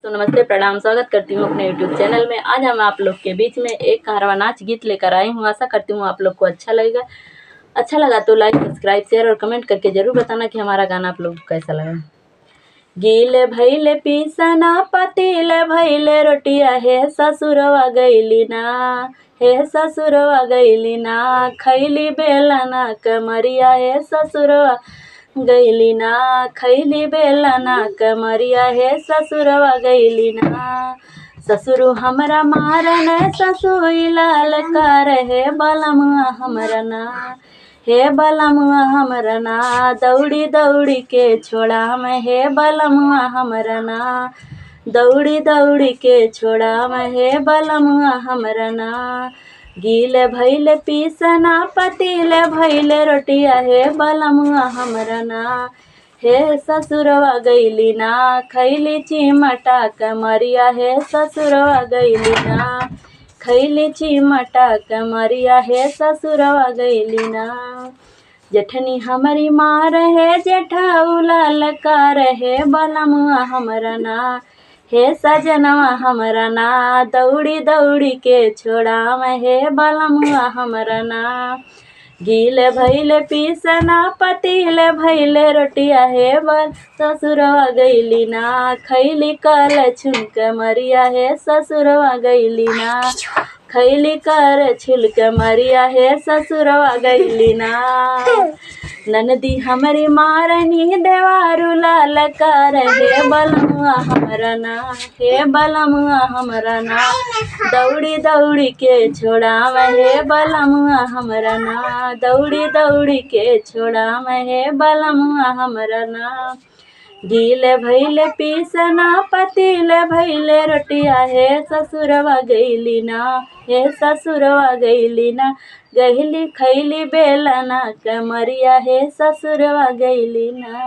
तो नमस्ते, प्रणाम, स्वागत करती हूँ अपने यूट्यूब चैनल में। आज हम आप लोग के बीच में एक कारवां नाच गीत लेकर आई हूँ। आशा करती हूँ आप लोग को अच्छा लगेगा। अच्छा लगा तो लाइक, सब्सक्राइब, शेयर और कमेंट करके ज़रूर बताना कि हमारा गाना आप लोग को कैसा लगा। गीले भैले पीसना पतीले भैले रोटिया हे ससुरवा गईली ना, हे ससुरवा गईली ना, खैली बेलना कमरिया हे ससुरवा गईली ना, खैली बेलना कमरिया हे ससुरवा गईली ना। ससुरु हमरा मारन ससुई लाल कार हे बलमुआ हमरा ना, हे बलमुआ हमरा ना, दौड़ी दौड़ी के छोड़ा में हे बलमुआ हमरा ना, दौड़ी दौड़ी के छोड़ा में हे बलमुआ हमरा ना। गीले भैले पीसना पतीले भैले रोटिया हे बलमुआ हमरा ना, हे ससुरवा गईली ना, खैली चिमटा कमरिया हे ससुरवा गईली ना, खैली चिमटा कमरिया हे ससुरवा गईली ना। जेठनी हमारी मार है जेठाउला लकार है बलमुआ हमरा ना, हे सजनवा हमरा ना, दौड़ी दौड़ी के छोड़ा में हे बलमुआ हमरा ना। गीले भैले पीसना पतीले भैले रोटिया हे बल ससुरवा गईली ना, खैली कल छुनक मरिया हे ससुरवा गईली ना, खैली कर छिलक मरिया हे ससुरवा गईली ना। ननदी हमारी मारनी देवारू लाल कर हे बलमुआ हमरा ना, हे बलमुआ हमरा ना, दौड़ी दौड़ी के छोड़ा में हे बलमुआ हमरा ना, दौड़ी दौड़ी के छोड़ा में हे बलमुआ हमरा ना। गीले भैले पीसना पतीले भैले रोटिया हे ससुरवा गईली ना, हे ससुरवा गईली ना, गईली खैली बेलना कमरिया हे ससुरवा गईली ना।